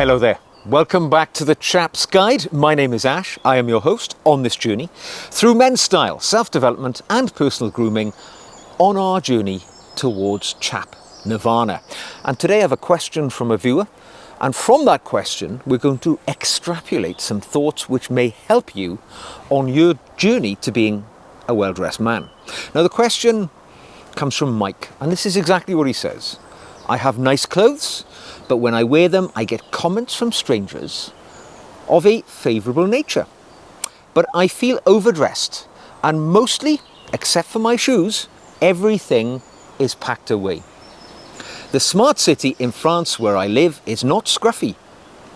Hello there. Welcome back to the Chap's Guide. My name is Ash. I am your host on this journey through men's style, self-development and personal grooming on our journey towards Chap Nirvana. And today I have a question from a viewer, and from that question we're going to extrapolate some thoughts which may help you on your journey to being a well-dressed man. Now the question comes from Mike, and this is exactly what he says. I have nice clothes, but when I wear them, I get comments from strangers of a favourable nature. But I feel overdressed, and mostly, except for my shoes, everything is packed away. The smart city in France where I live is not scruffy,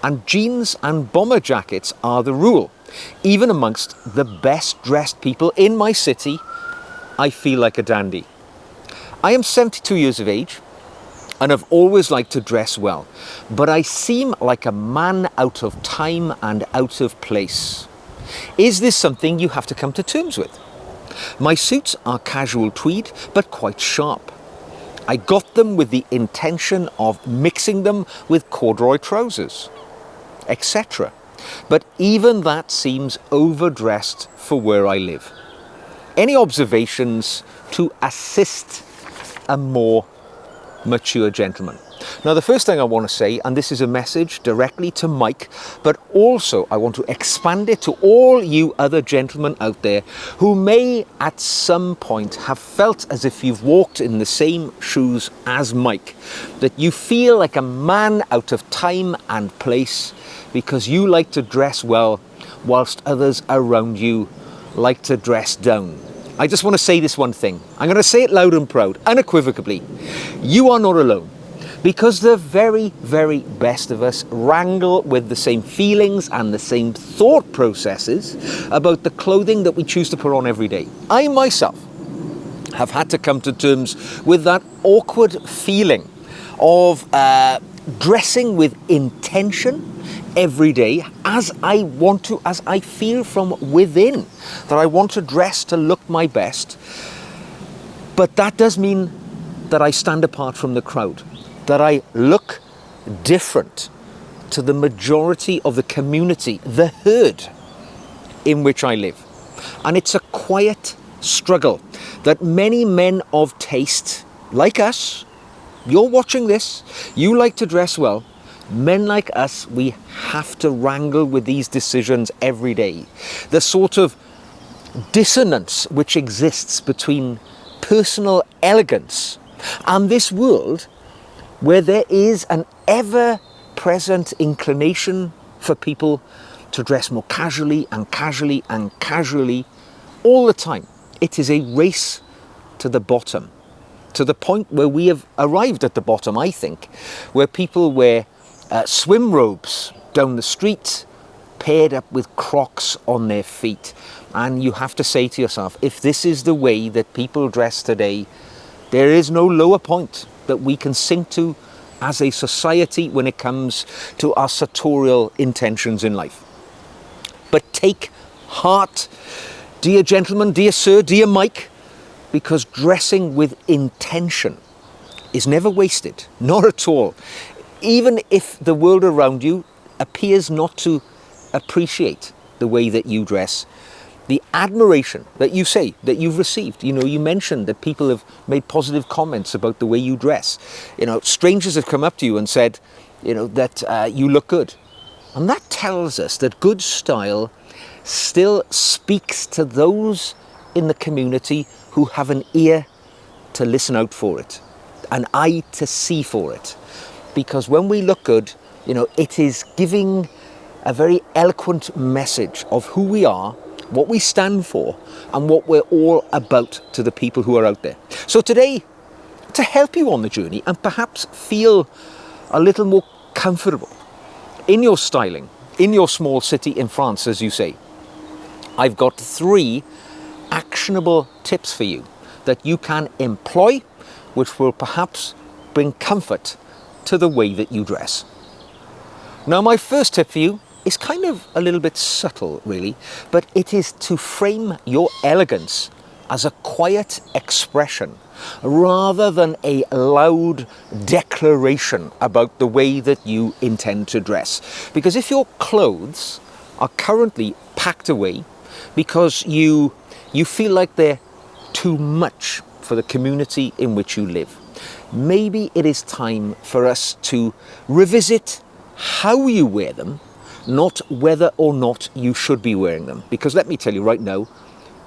and jeans and bomber jackets are the rule. Even amongst the best dressed people in my city, I feel like a dandy. I am 72 years of age, and I've always liked to dress well, but I seem like a man out of time and out of place. Is this something you have to come to terms with? My suits are casual tweed, but quite sharp. I got them with the intention of mixing them with corduroy trousers, etc. But even that seems overdressed for where I live. Any observations to assist a more mature gentleman? Now the first thing I want to say, and this is a message directly to Mike, but also I want to expand it to all you other gentlemen out there who may at some point have felt as if you've walked in the same shoes as Mike, that you feel like a man out of time and place because you like to dress well whilst others around you like to dress down. I just want to say this one thing. I'm going to say it loud and proud, unequivocally. You are not alone, because the very, very best of us wrangle with the same feelings and the same thought processes about the clothing that we choose to put on every day. I myself have had to come to terms with that awkward feeling of dressing with intention every day as I want to, as I feel from within that I want to dress to look my best. But that does mean that I stand apart from the crowd, that I look different to the majority of the community, the herd in which I live. And it's a quiet struggle that many men of taste, like us, you're watching this, you like to dress well. Men like us, we have to wrangle with these decisions every day. The sort of dissonance which exists between personal elegance and this world where there is an ever-present inclination for people to dress more casually and casually and casually all the time. It is a race to the bottom, to the point where we have arrived at the bottom, I think, where people wear swim robes down the street paired up with Crocs on their feet. And you have to say to yourself, if this is the way that people dress today, there is no lower point that we can sink to as a society when it comes to our sartorial intentions in life. But take heart, dear gentlemen, dear sir, dear Mike, because dressing with intention is never wasted, not at all. Even if the world around you appears not to appreciate the way that you dress, the admiration that you say that you've received, you mentioned that people have made positive comments about the way you dress. Strangers have come up to you and said, that you look good. And that tells us that good style still speaks to those in the community who have an ear to listen out for it, an eye to see for it. Because when we look good, it is giving a very eloquent message of who we are, what we stand for, and what we're all about to the people who are out there. So today, to help you on the journey and perhaps feel a little more comfortable in your styling, in your small city in France, as you say, I've got 3 actionable tips for you that you can employ, which will perhaps bring comfort to the way that you dress. Now my first tip for you is kind of a little bit subtle really, but it is to frame your elegance as a quiet expression rather than a loud declaration about the way that you intend to dress. Because if your clothes are currently packed away because you feel like they're too much for the community in which you live, maybe it is time for us to revisit how you wear them, not whether or not you should be wearing them. Because let me tell you right now,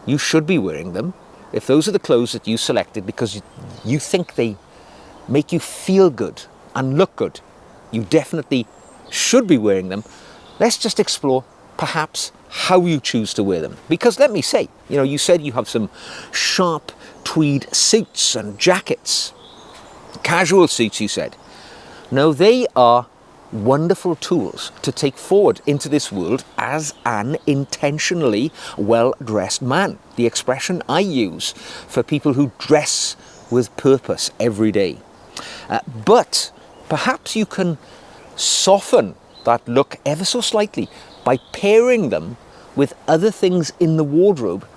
you should be wearing them. If those are the clothes that you selected because you think they make you feel good and look good, you definitely should be wearing them. Let's just explore perhaps how you choose to wear them. Because let me say, you said you have some sharp tweed suits and jackets. Casual suits, you said. Now, they are wonderful tools to take forward into this world as an intentionally well-dressed man. The expression I use for people who dress with purpose every day. But perhaps you can soften that look ever so slightly by pairing them with other things in the wardrobe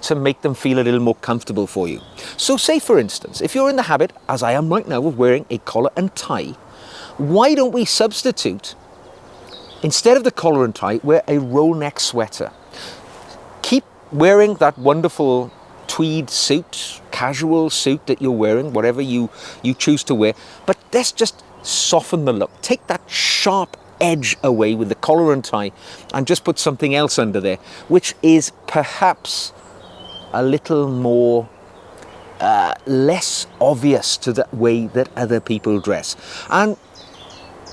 to make them feel a little more comfortable for you. So say, for instance, if you're in the habit, as I am right now, of wearing a collar and tie, why don't we substitute, instead of the collar and tie, wear a roll neck sweater? Keep wearing that wonderful tweed suit, casual suit that you're wearing, whatever you choose to wear, but let's just soften the look. Take that sharp edge away with the collar and tie and just put something else under there, which is perhaps a little more less obvious to the way that other people dress. And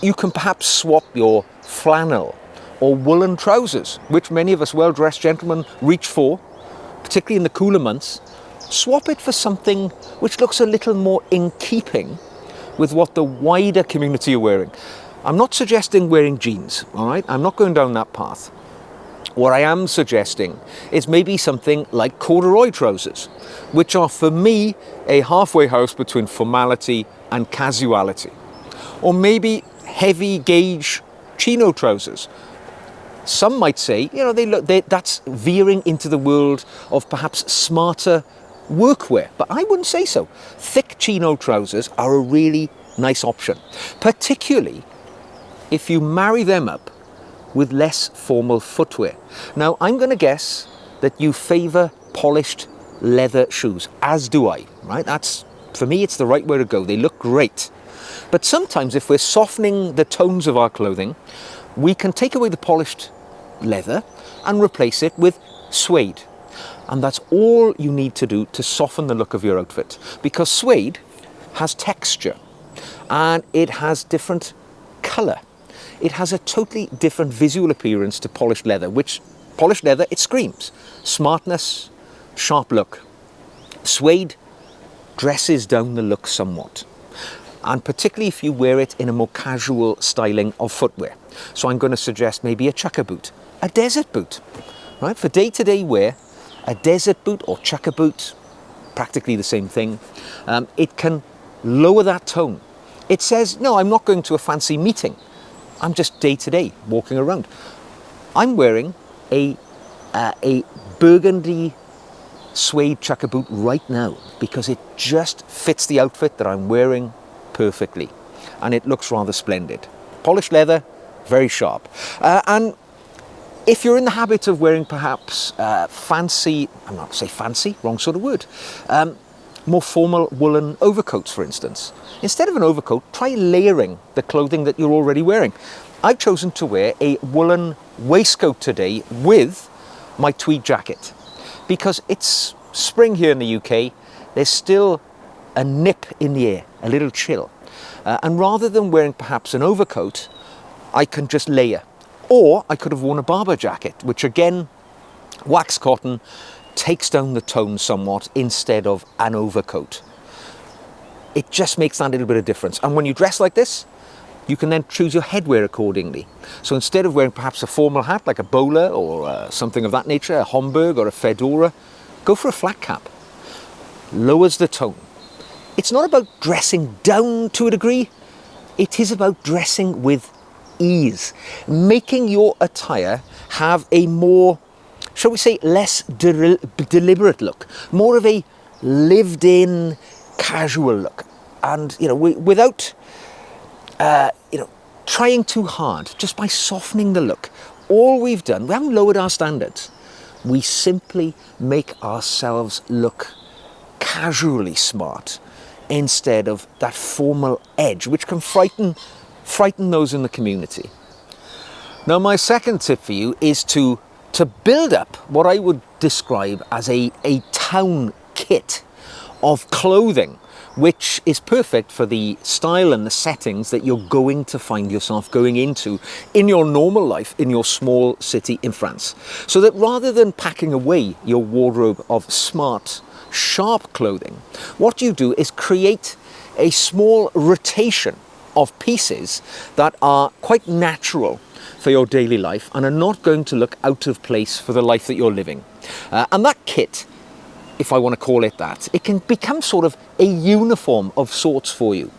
you can perhaps swap your flannel or woolen trousers, which many of us well-dressed gentlemen reach for, particularly in the cooler months. Swap it for something which looks a little more in keeping with what the wider community are wearing. I'm not suggesting wearing jeans, all right? I'm not going down that path. What I am suggesting is maybe something like corduroy trousers, which are for me a halfway house between formality and casuality. Or maybe heavy gauge chino trousers. Some might say, that's veering into the world of perhaps smarter workwear, but I wouldn't say so. Thick chino trousers are a really nice option, particularly if you marry them up with less formal footwear. Now, I'm going to guess that you favour polished leather shoes, as do I, right? For me, it's the right way to go. They look great. But sometimes if we're softening the tones of our clothing, we can take away the polished leather and replace it with suede. And that's all you need to do to soften the look of your outfit. Because suede has texture and it has different colour. It has a totally different visual appearance to polished leather, which polished leather, it screams smartness, sharp look. Suede dresses down the look somewhat, and particularly if you wear it in a more casual styling of footwear. So I'm going to suggest maybe a chukka boot, a desert boot, right? For day-to-day wear, a desert boot or chukka boot, practically the same thing. It can lower that tone. It says, no, I'm not going to a fancy meeting. I'm just day-to-day walking around. I'm wearing a burgundy suede chukka boot right now because it just fits the outfit that I'm wearing perfectly, and it looks rather splendid. Polished leather, very sharp. And if you're in the habit of wearing perhaps fancy, I'm not say fancy, wrong sort of word, more formal woolen overcoats, for instance, instead of an overcoat, try layering the clothing that you're already wearing. I've chosen to wear a woolen waistcoat today with my tweed jacket because it's spring here in the UK. There's still a nip in the air, a little chill. And rather than wearing perhaps an overcoat, I can just layer. Or I could have worn a Barber jacket, which again, wax cotton, takes down the tone somewhat instead of an overcoat. It just makes that little bit of difference. And when you dress like this, you can then choose your headwear accordingly. So instead of wearing perhaps a formal hat like a bowler or something of that nature, a Homburg or a fedora, go for a flat cap. Lowers the tone. It's not about dressing down to a degree. It is about dressing with ease, making your attire have a more shall we say, less deliberate look, more of a lived-in, casual look, and without trying too hard, just by softening the look. All we've done, we haven't lowered our standards. We simply make ourselves look casually smart instead of that formal edge, which can frighten those in the community. Now, my second tip for you is to build up what I would describe as a town kit of clothing, which is perfect for the style and the settings that you're going to find yourself going into in your normal life in your small city in France. So that rather than packing away your wardrobe of smart, sharp clothing, what you do is create a small rotation of pieces that are quite natural for your daily life and are not going to look out of place for the life that you're living. And that kit, if I want to call it that, it can become sort of a uniform of sorts for you,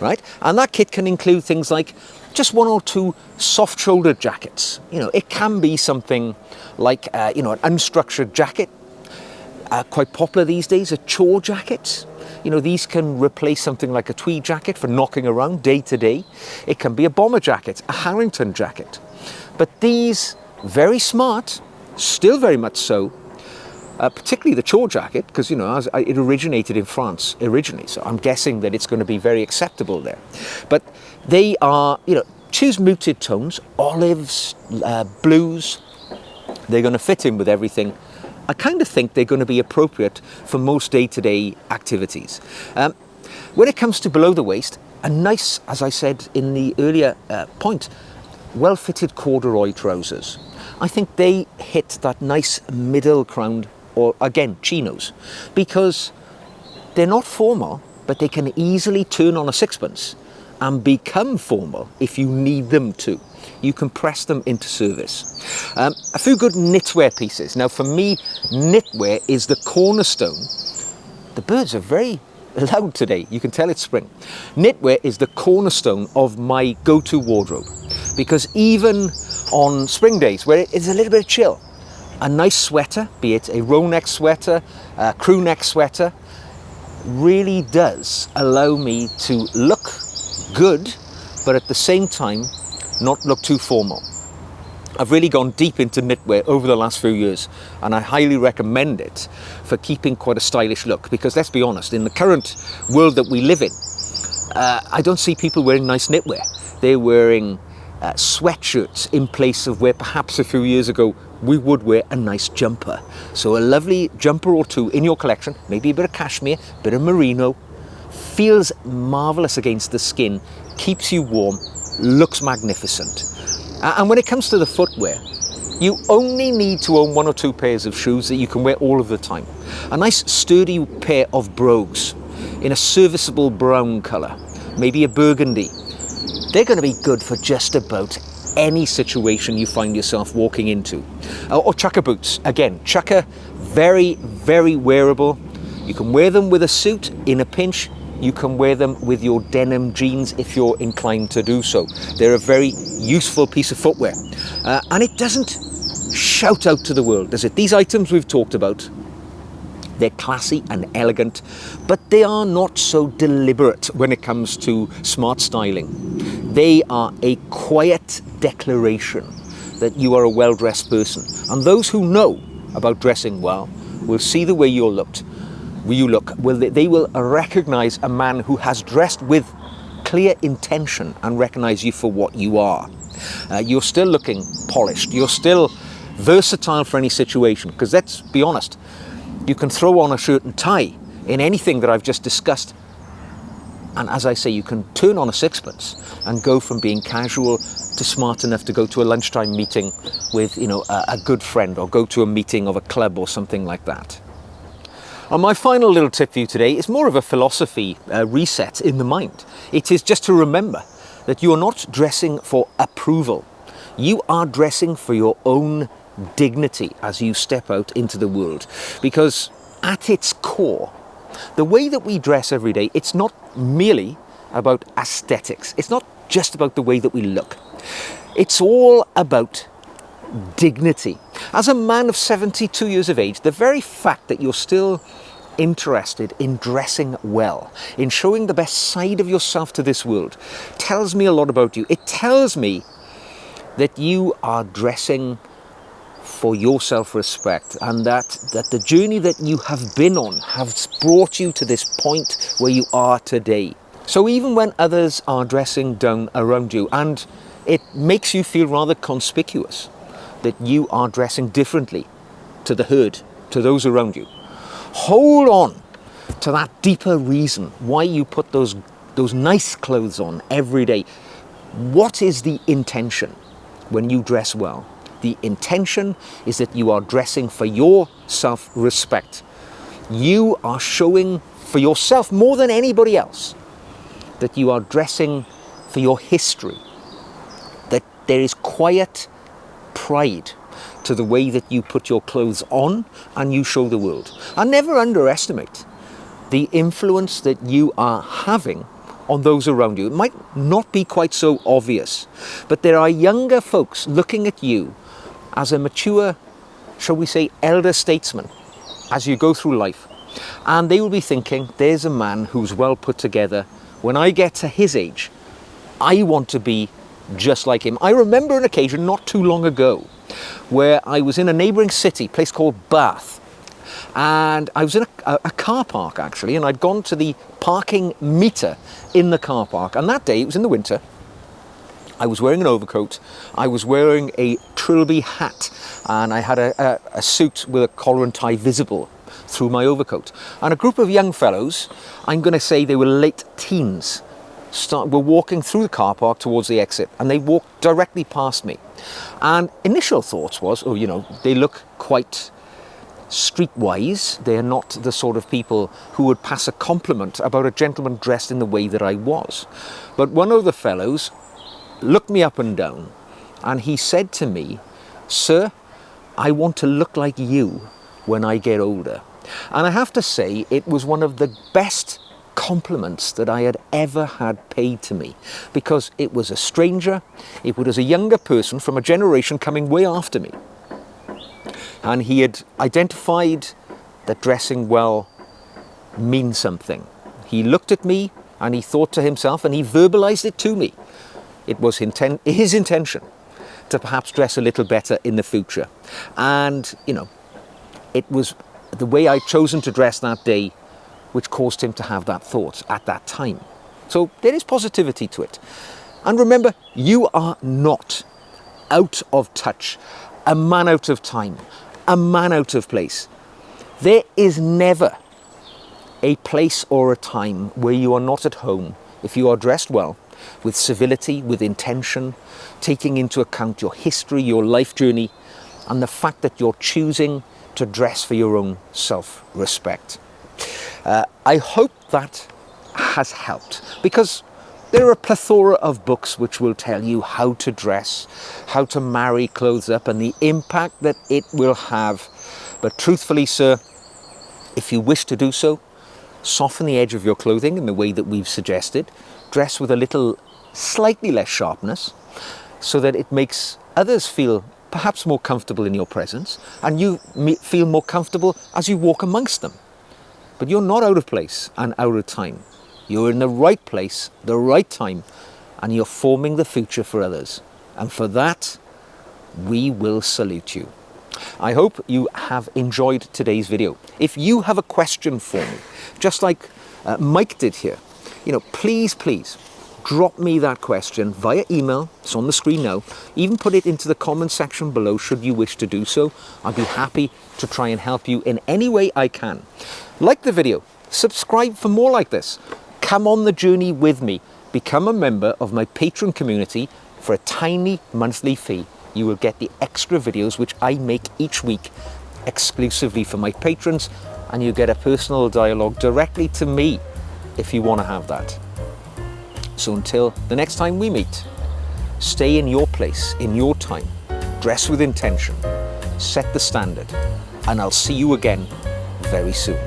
right? And that kit can include things like just one or two soft-shouldered jackets. It can be something like, an unstructured jacket, quite popular these days, a chore jacket. These can replace something like a tweed jacket for knocking around day to day. It can be a bomber jacket, a Harrington jacket. But these, very smart, still very much so, particularly the chore jacket, because it originated in France originally, so I'm guessing that it's going to be very acceptable there. But they are, choose muted tones, olives, blues. They're going to fit in with everything. I kind of think they're going to be appropriate for most day-to-day activities. When it comes to below the waist, a nice, as I said in the earlier point, well-fitted corduroy trousers. I think they hit that nice middle ground, or again, chinos, because they're not formal, but they can easily turn on a sixpence and become formal if you need them to. You can press them into service. A few good knitwear pieces. Now, for me, knitwear is the cornerstone. The birds are very loud today. You can tell it's spring. Knitwear is the cornerstone of my go-to wardrobe, because even on spring days where it's a little bit chill, a nice sweater, be it a roll neck sweater, a crew neck sweater, really does allow me to look good, but at the same time not look too formal. I've really gone deep into knitwear over the last few years, and I highly recommend it for keeping quite a stylish look, because let's be honest, in the current world that we live in, I don't see people wearing nice knitwear. They're wearing sweatshirts in place of where perhaps a few years ago we would wear a nice jumper. So a lovely jumper or two in your collection, maybe a bit of cashmere, a bit of merino, feels marvellous against the skin, keeps you warm, looks magnificent. And when it comes to the footwear, you only need to own one or two pairs of shoes that you can wear all of the time. A nice sturdy pair of brogues in a serviceable brown colour, maybe a burgundy. They're going to be good for just about any situation you find yourself walking into. Or chukka boots. Again, chukka, very, very wearable. You can wear them with a suit in a pinch. You can wear them with your denim jeans if you're inclined to do so. They're a very useful piece of footwear. And it doesn't shout out to the world, does it? These items we've talked about, they're classy and elegant, but they are not so deliberate when it comes to smart styling. They are a quiet declaration that you are a well-dressed person. And those who know about dressing well will see the way you look. They will recognize a man who has dressed with clear intention and recognize you for what you are. You're still looking polished. You're still versatile for any situation, because let's be honest, you can throw on a shirt and tie in anything that I've just discussed, and as I say, you can turn on a sixpence and go from being casual to smart enough to go to a lunchtime meeting with a good friend, or go to a meeting of a club or something like that. And my final little tip for you today is more of a philosophy reset in the mind. It is just to remember that you are not dressing for approval. You are dressing for your own dignity as you step out into the world. Because at its core, the way that we dress every day, it's not merely about aesthetics. It's not just about the way that we look. It's all about dignity. As a man of 72 years of age, the very fact that you're still interested in dressing well, in showing the best side of yourself to this world, tells me a lot about you. It tells me that you are dressing for your self-respect, and that the journey that you have been on has brought you to this point where you are today. So even when others are dressing down around you, and it makes you feel rather conspicuous that you are dressing differently to the herd, to those around you, hold on to that deeper reason why you put those nice clothes on every day. What is the intention when you dress well? The intention is that you are dressing for your self-respect. You are showing for yourself more than anybody else that you are dressing for your history, that there is quiet pride to the way that you put your clothes on and you show the world. And never underestimate the influence that you are having on those around you. It might not be quite so obvious, but there are younger folks looking at you as a mature, shall we say, elder statesman as you go through life. And they will be thinking, there's a man who's well put together. When I get to his age, I want to be just like him. I remember an occasion not too long ago where I was in a neighbouring city, a place called Bath, and I was in a car park actually, and I'd gone to the parking meter in the car park, and that day, it was in the winter, I was wearing an overcoat, I was wearing a trilby hat, and I had a suit with a collar and tie visible through my overcoat. And a group of young fellows, I'm going to say they were late teens, were walking through the car park towards the exit, and they walked directly past me. And initial thoughts was, oh, you know, they look quite streetwise. They are not the sort of people who would pass a compliment about a gentleman dressed in the way that I was. But one of the fellows looked me up and down, and he said to me, "Sir, I want to look like you when I get older." And I have to say, it was one of the best compliments that I had ever had paid to me, because it was a stranger, it was a younger person from a generation coming way after me, and he had identified that dressing well means something. He looked at me and he thought to himself, and he verbalized it to me. It was his intention to perhaps dress a little better in the future. And, you know, it was the way I'd chosen to dress that day which caused him to have that thought at that time. So there is positivity to it. And remember, you are not out of touch, a man out of time, a man out of place. There is never a place or a time where you are not at home if you are dressed well, with civility, with intention, taking into account your history, your life journey, and the fact that you're choosing to dress for your own self-respect. I hope that has helped, because there are a plethora of books which will tell you how to dress, how to marry clothes up, and the impact that it will have. But truthfully, sir, if you wish to do so, soften the edge of your clothing in the way that we've suggested. Dress with a little slightly less sharpness, so that it makes others feel perhaps more comfortable in your presence, and you feel more comfortable as you walk amongst them. But you're not out of place and out of time. You're in the right place, the right time, and you're forming the future for others. And for that, we will salute you. I hope you have enjoyed today's video. If you have a question for me, just like Mike did here, you know, please drop me that question via email. It's on the screen now. Even put it into the comment section below should you wish to do so. I'll be happy to try and help you in any way I can. Like the video, subscribe for more like this. Come on the journey with me. Become a member of my Patreon community for a tiny monthly fee. You will get the extra videos which I make each week exclusively for my patrons, and you get a personal dialogue directly to me if you want to have that. So until the next time we meet, stay in your place, in your time, dress with intention, set the standard, and I'll see you again very soon.